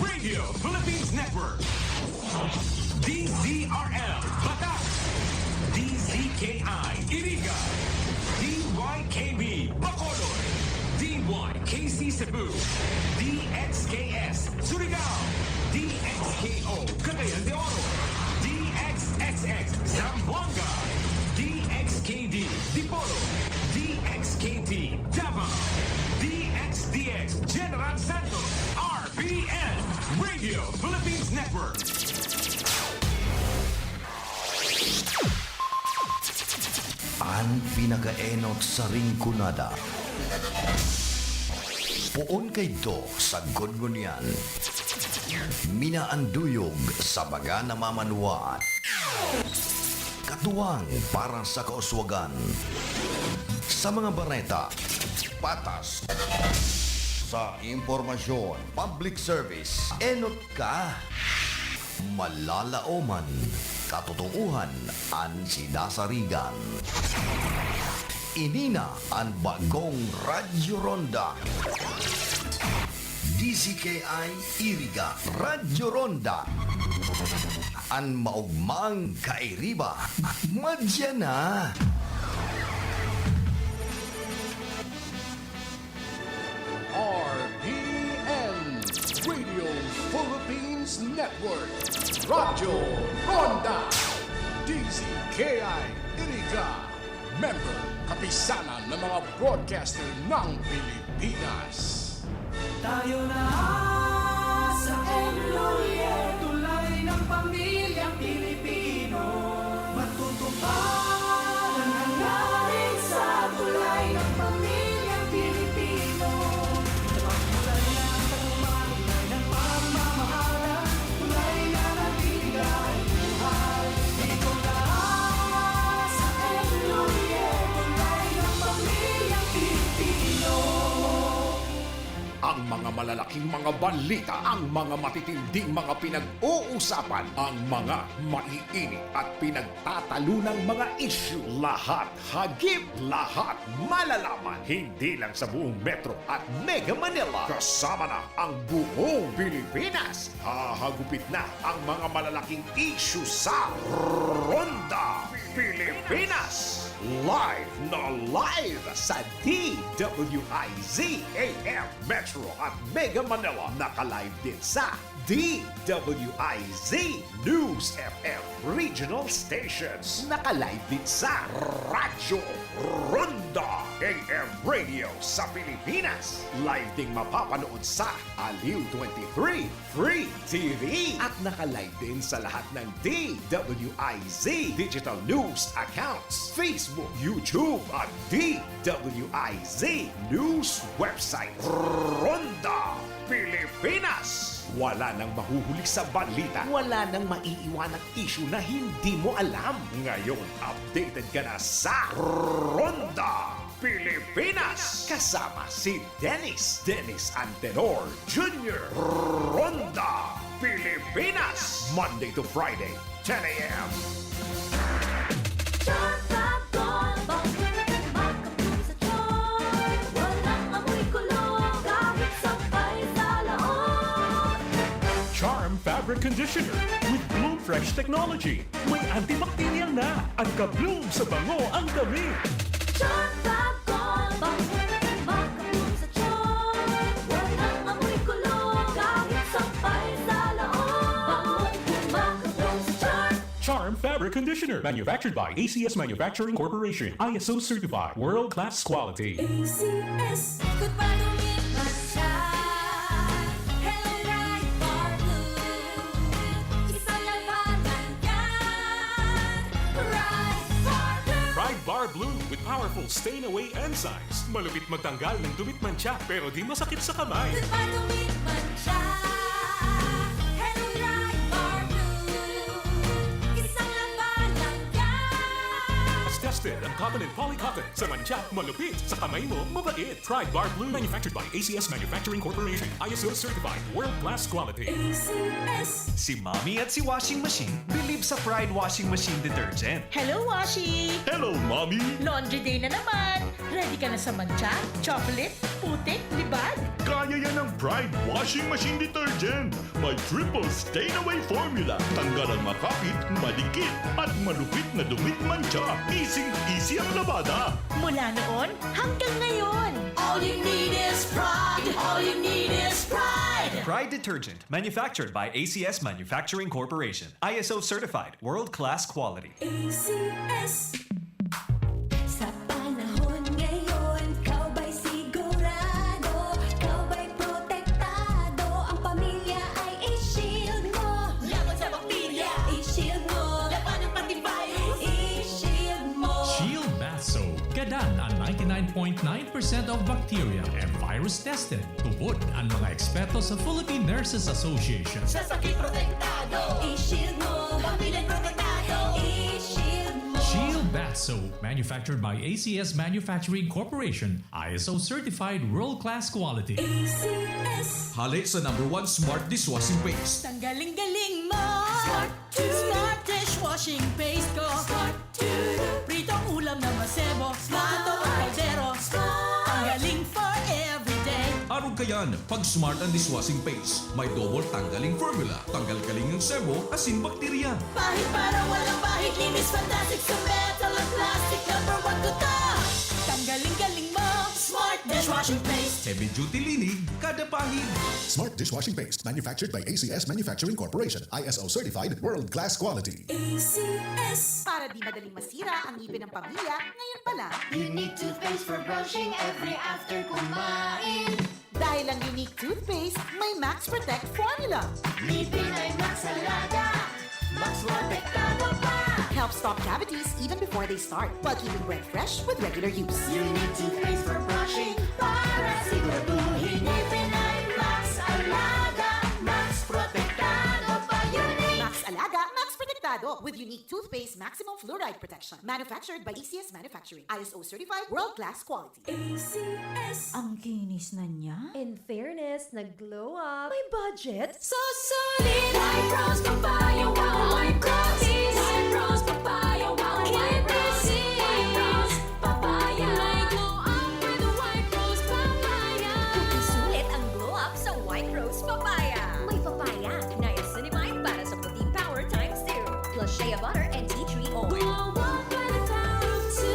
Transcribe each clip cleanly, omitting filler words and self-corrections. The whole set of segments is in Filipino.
Radio Philippines Network. DZRL Batak. DZKI Iriga. DYKB Bacolod. DYKC Cebu. DXKS Surigao. DXKO Cagayan de Oro. DXXX Zamboanga. DXKD Dipolo. DXKT Davao. DXDX General Santos. RPN Radio Philippines Network. Ang pinakaenot sa ringkunada. Puon kay do sa gungunyan. Minaanduyog sa baga na mamanuan. Katuwang para sa kauswagan. Sa mga bareta, patas. Sa impormasyon, public service, enot ka. Malalaoman, katotohanan ang sinasarigan. Inina ang bagong Radyo Ronda. DCKI Iriga Radyo Ronda. Ang maugmang kairiba. Madya na. RPN Radio Philippines Network. Radyo Ronda. DZKI Iriga. Member, kapisanan ng mga broadcaster ng Pilipinas. Tayo na sa Enloye, tulay ng pamilyang Pilipino. Matutupad ang hangarin sa tulay ng pamilyang Pilipino. Tulay ng tulay ng pamamahala, tulay na nabigay buhay. Dito na sa Enloye, tulay ng pamilyang Pilipino. Ang mga malalaking mga balita, ang mga matitinding mga pinag-uusapan, ang mga maiinit at pinagtatalunang mga issue. Lahat hagip, lahat malalaman. Hindi lang sa buong Metro at Mega Manila. Kasama na ang buong Pilipinas. Hahagupit na ang mga malalaking issue sa Ronda Pilipinas. Live na live sa DWIZ AM Metro at Mega Manila. Naka-live din sa DWIZ News FM Regional Stations. Naka-live din sa Radyo Ronda AM Radio sa Pilipinas. Live ding mapapanood sa Aliw 23 Free TV. At naka-live din sa lahat ng DWIZ Digital News accounts, Facebook, YouTube at DWIZ News website. Ronda Pilipinas. Wala nang mahuhuli sa balita. Wala nang maiiwanang issue na hindi mo alam. Ngayon, updated ka na sa Ronda Pilipinas. Kasama si Dennis Antenor Jr. Ronda Pilipinas. Monday to Friday, 10 a.m. Charm Fabric Conditioner with Bloom Fresh Technology. May antibacterial na at ka-bloom sa bango ang dami. Charm Fabric Conditioner. Manufactured by ACS Manufacturing Corporation. ISO certified. World-class quality. ACS, ikot pa lumipas siya. Hello, Right Bar Blue. Isang labanan yan. Right Bar Blue. Pride Bar Blue with powerful stain-away enzymes. Malupit magtanggal ng dumit mancha pero di masakit sa kamay. Ikot pa lumipas siya. Hello, Right Bar Blue. Isang labanan yan. As tested ang cotton and polycotton. Sa mancha, malupit. Sa kamay mo, mabait. Pride Bar Blue. Manufactured by ACS Manufacturing Corporation. ISO certified. World-class quality. ACS. Si Mommy at si Washing Machine believe sa Pride Washing Machine Detergent. Hello, Washi! Hello, Mommy! Laundry day na naman! Ready ka na sa mancha, chocolate, putik, libag. Kaya yan ng Pride Washing Machine Detergent. May triple stain-away formula. Tanggal ang makapit, madikit, at malupit na dumit mancha. Easy ang labada. Mula noon hanggang ngayon. All you need is pride. All you need is pride. Pride Detergent, manufactured by ACS Manufacturing Corporation. ISO certified, world-class quality. ACS. Sa panahon ngayon, kau ba'y sigurado? Kau ba'y protektado? Ang pamilya ay i-shield mo. Laban sa bakterya. I-shield mo. Laban ng antivirus. I-shield mo. Shield Bath Soap. Gadan ang 99.9% of bacteria and virus tested. Tubod ang mga eksperto sa Philippine Nurses Association. Sa sakit protektado. I-shield mo. Pamilyang protektado. I-shield mo. Shield Bath Soap, manufactured by ACS Manufacturing Corporation, ISO certified world-class quality. ACS. Hali sa #1 smart dishwashing paste. Ang galing-galing mo. Smart to. Smart dishwashing paste ko. Smart to. Pritong ulam na masebo. Plato o kaldero. Ang galing for everyday. Arog kayan, pag smart ang dishwashing paste, may double tanggaling formula. Tanggal kaling yung sebo, asin bakterya. Pahit para walang pahit. Linis fantastic sa metal at plastic. #1 ko to. Tanggaling-galing mo. Smart dishwashing paste. Heavy duty linig, kada pahid. Smart dishwashing paste manufactured by ACS Manufacturing Corporation. ISO certified world-class quality. ACS. Para di madaling masira ang ngipin ng pamilya, ngayon pa lang. Unique toothpaste for brushing every after kumain. Dahil ang unique toothpaste, may Max Protect formula. Ngipin ay Max Alaga. Max Protektado pa. Helps stop cavities even before they start, while keeping breath fresh with regular use. Unique toothpaste for brushing para siguraduhin ngipin ay Max Alaga. Max Protektado pa. Unique. Max Alaga, Max Protektado with unique toothpaste maximum fluoride protection. Manufactured by ACS Manufacturing. ISO certified world-class quality. ACS. Ang kinis na niya. In fairness, nag-glow up. May budget? So solid! White Rose Papaya, wow! White Rose! White Rose Papaya, wow! White Rose! White Rose Papaya! May glow up with the White Rose Papaya! Sulit ang glow up sa White Rose Papaya. May papaya, niacinamide para sa protein power times 2. Plus shea butter and tea tree oil. Glow up by the power of 2.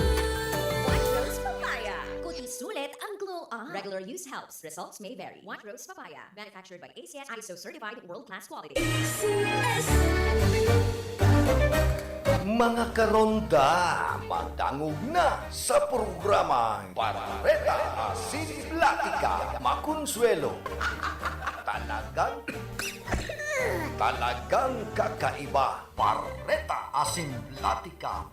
White Rose Papaya. Kuti sulit ang glow up. Regular use helps. Results may vary. White Rose Papaya. Manufactured by ACS ISO certified world-class quality. ACS. Mga karonda, magdangog na sa programang Bareta Asin Platika. Makonsuelo. Talagang kakaiba. Bareta Asin Platika.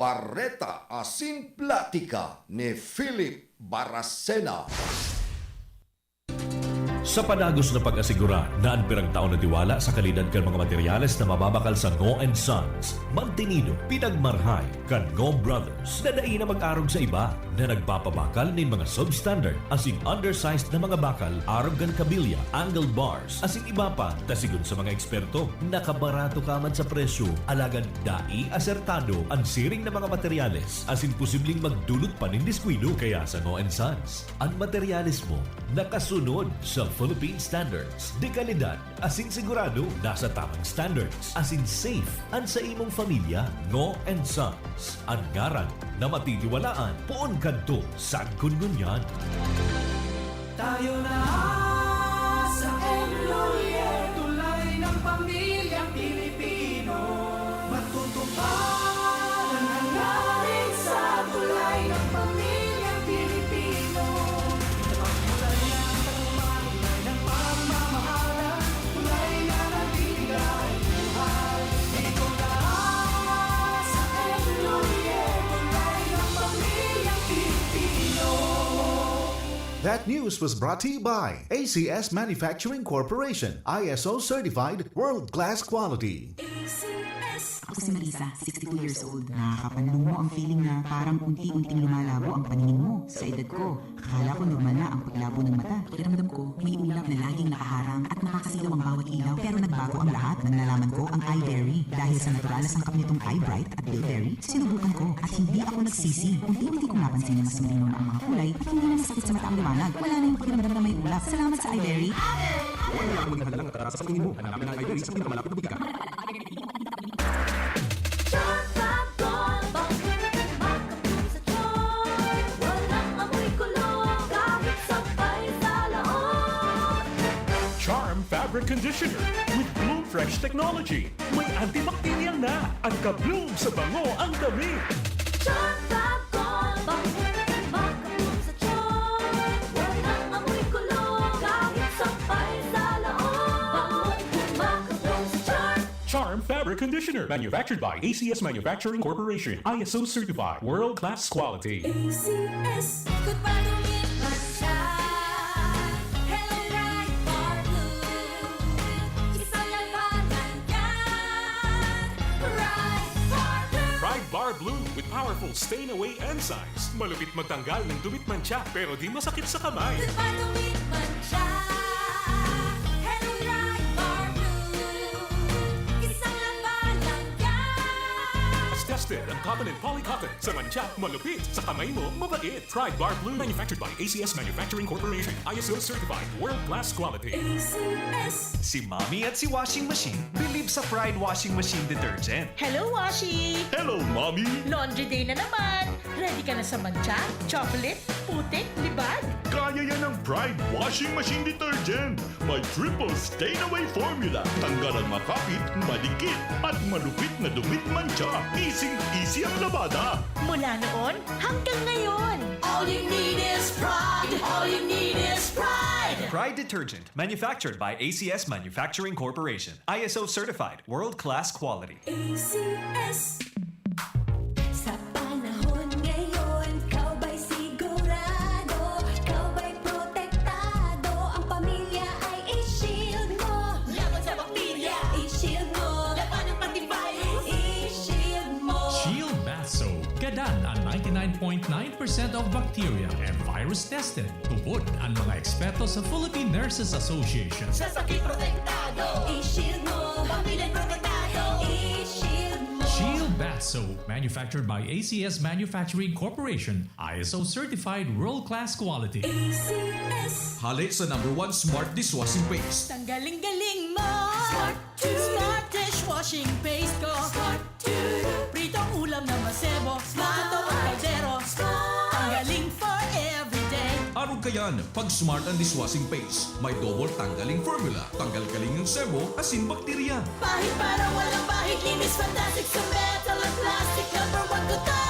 Bareta Asin Platika ni Phillip Baracina. Sa panagos na pag-asigura na ang pirang taon na tiwala sa kalidad kan mga materyales na mababakal sa Ngo & Sons, mantinido, pinagmarhay, kan Ngo Brothers na daig na mag-arog sa iba na nagpapabakal ng mga substandard asing undersized na mga bakal, arog kan kabilya, angled bars, asing iba pa, tasigon sa mga eksperto, nakabarato kaman sa presyo, alagan dai asertado ang siring na mga materyales, asing posibleng magdulot pa ng diskwido kaya sa Ngo & Sons. Ang materyales mo, nakasunod sa Philippine standards. De kalidad, asin sigurado, nasa tamang standards. Asin safe, ang sa imong pamilya, Ngo & Sons. Ang ngaran na matitiwalaan, poon kadto sa kungunyan. Tayo na sa Emloye, tulay ng pamilyang Pilipino. Matutupad ang hangarin sa tulay ng pamilyang Pilipino. Tulay ng pagmamahal, tulay ng pagmamahalan, tulay na nagbibigay buhay. Dito na sa Emloye, tulay ng pamilyang Pilipino. That news was brought to you by ACS Manufacturing Corporation, ISO certified world-class quality. Ako si Marisa, 62 years old. Nakakapanlong mo ang feeling na parang unti-unting lumalabo ang paningin mo. Sa edad ko, akala ko normal na ang paglabo ng mata. Pakiramdam ko, may ulap na laging nakaharang at nakakasilaw ang bawat ilaw. Pero nagbago ang lahat nang nalaman ko ang iBerry. Dahil sa natural na sangkap nitong iBright at Bilberry, sinubukan ko at hindi ako nagsisi. Unti-unti kong napansin na mas malinaw na ang mga kulay at hindi na nasakit sa mata ang liwanag. Wala na yung pakiramdam na may ulap. Salamat sa iBerry. Wala akong maghahalang at karasa sa paningin mo. Hanapin ang iBerry sa pinakamalapit na butika. Charm Fabric Conditioner with Bloom Fresh Technology. May antibacterial na at ka-bloom sa bango ang damit. Charm Fabric Conditioner, manufactured by ACS Manufacturing Corporation, ISO certified, world-class quality. ACS, good pagawin man siya. Hello, right for blue. Isang labanan yan. Right for blue. Pride Bar Blue with powerful stain-away enzymes. Malupit magtanggal ng dumit mancha pero di masakit sa kamay. Good pagawin man siya. Hello, right for blue. Isang labanan yan. As tested ang cotton and polycotton. Sa mancha, malupit. Sa kamay mo, mabait. Pride Bar Blue, manufactured by ACS Manufacturing Corporation. ISO certified, world-class quality. ACS. Si Mommy at si Washing Machine believe sa Pride Washing Machine Detergent. Hello, Washi! Hello, Mommy! Laundry day na naman! Ready ka na sa mancha, chocolate, putik, libag? Kaya yan ang Pride Washing Machine Detergent. May triple stain-away formula. Tanggal ang makapit, madikit, at malupit na dumit mancha. Easy ang labada. Mula noon hanggang ngayon. All you need is pride. All you need is pride. Pride Detergent, manufactured by ACS Manufacturing Corporation. ISO certified, world-class quality. ACS. Sa panahon ngayon, kau ba'y sigurado? Kau ba'y protektado? Ang pamilya ay i-shield mo. Laban sa bakterya, i-shield mo. Laban ng antivirus, i-shield mo. Shield Bath Soap. Gadan ang 99.9% of bacteria and virus tested. Tubod ang mga eksperto sa Philippine Nurses Association. Sa sakit protektado, i-shield mo. Pamilya protektado, i-shield mo. Shield Bath Soap, manufactured by ACS Manufacturing Corporation, ISO certified world-class quality. ACS. Hali sa #1 Smart Dishwashing Paste. Tanggaling-galing mo! Smart Smart dishwashing paste ko! Smart Pritong ulam na masebo, plato at kaldero. Tanggaling for everyday. Araw kayan, pag Smart ang Dishwashing Paste, may double tanggaling formula. Tanggal kaling yung sebo, asin bakterya. Pahit para walang pahit, linis fantastic sa metal at plastic. #1 ko to.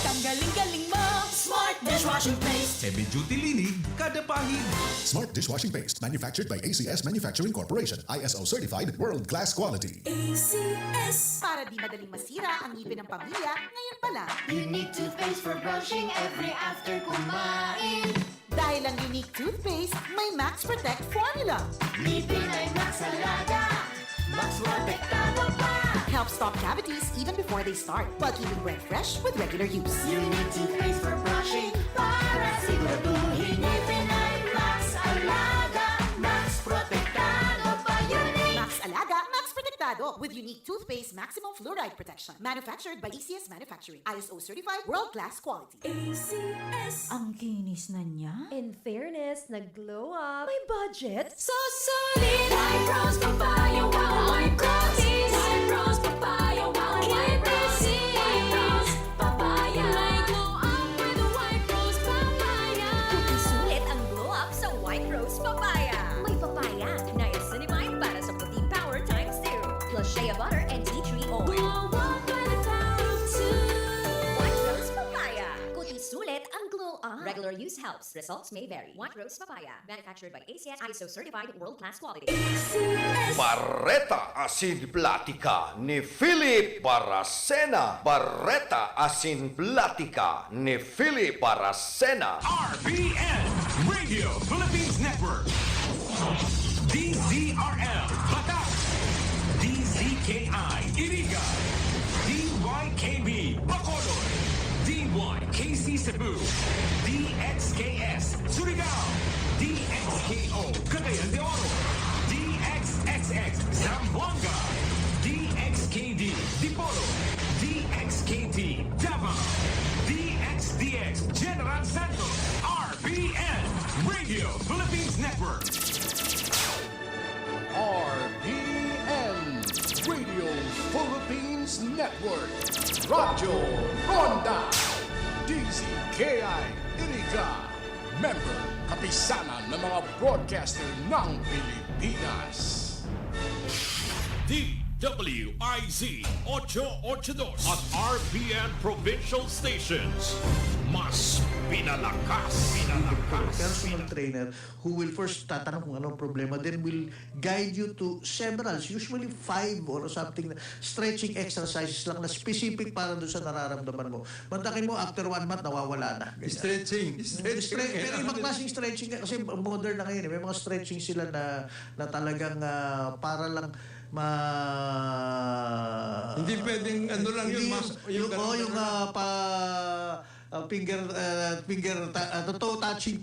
Tanggaling-galing mo! Smart dishwashing paste. heavy-duty linig kada pahig. Smart dishwashing paste manufactured by ACS Manufacturing Corporation. ISO certified world-class quality. ACS. Para di madaling masira ang ngipin ng pamilya, ngayon pa lang. Unique toothpaste for brushing every after kumain. Dahil ang unique toothpaste, may Max Protect formula. Ngipin ay Max Alaga, Max Protektado pa. Helps stop cavities even before they start, while keeping breath fresh with regular use. Unique toothpaste for brushing para siguraduhin ngipin ay Max Alaga, Max Protektado pa. Unique Max Alaga, Max Protectado with unique toothpaste maximum fluoride protection. Manufactured by ACS Manufacturing. ISO certified world-class quality. ACS. Ang kinis na niya. In fairness, nag-glow up. May budget. So solid, White Rose Papaya, wow, White Rose. White Rose Papaya, wow, White Rose. White Rose Papaya. May glow up with the White Rose Papaya. Sulit ang glow up sa White Rose Papaya. May papaya, niacinamide para sa protein power times 2. Plus shea butter and tea tree oil. Glow up with the power of 2. White Rose Papaya. Kuti sulit ang glow up. Regular use helps. Results may vary. White Rose Papaya. Manufactured by ACS ISO certified world-class quality. Bareta Asin Platika ni Phillip Baracina. Bareta Asin Platika ni Phillip Baracina. RBN Radio Philippines Network. DZRL Batak. DZKI Iriga. DYKB Bacolod. DYKC Cebu. DXKS Surigao. DXKO Cagayan de Oro. DXXX Zamboanga. DXKD Dipolo. DXKT Davao. DXDX General Santos. RBN Radio Philippines Network. RPN Radio Philippines Network. Radyo Ronda. DZKI Iriga. Member kapisanan ng mga broadcaster ng Pilipinas. DWIZ 882 at RPN Provincial Stations. Mas pinalakas. Personal trainer who will first tatanong kung anong problema, then will guide you to several, usually 5 or something, stretching exercises lang na specific para doon sa nararamdaman mo. Mantakin mo, after 1 month, nawawala na. Stretching. Pero ibang klaseng stretching, kasi modern na ngayon, may mga stretching sila na talagang para lang hindi pwedeng ano lang yun, finger toe touching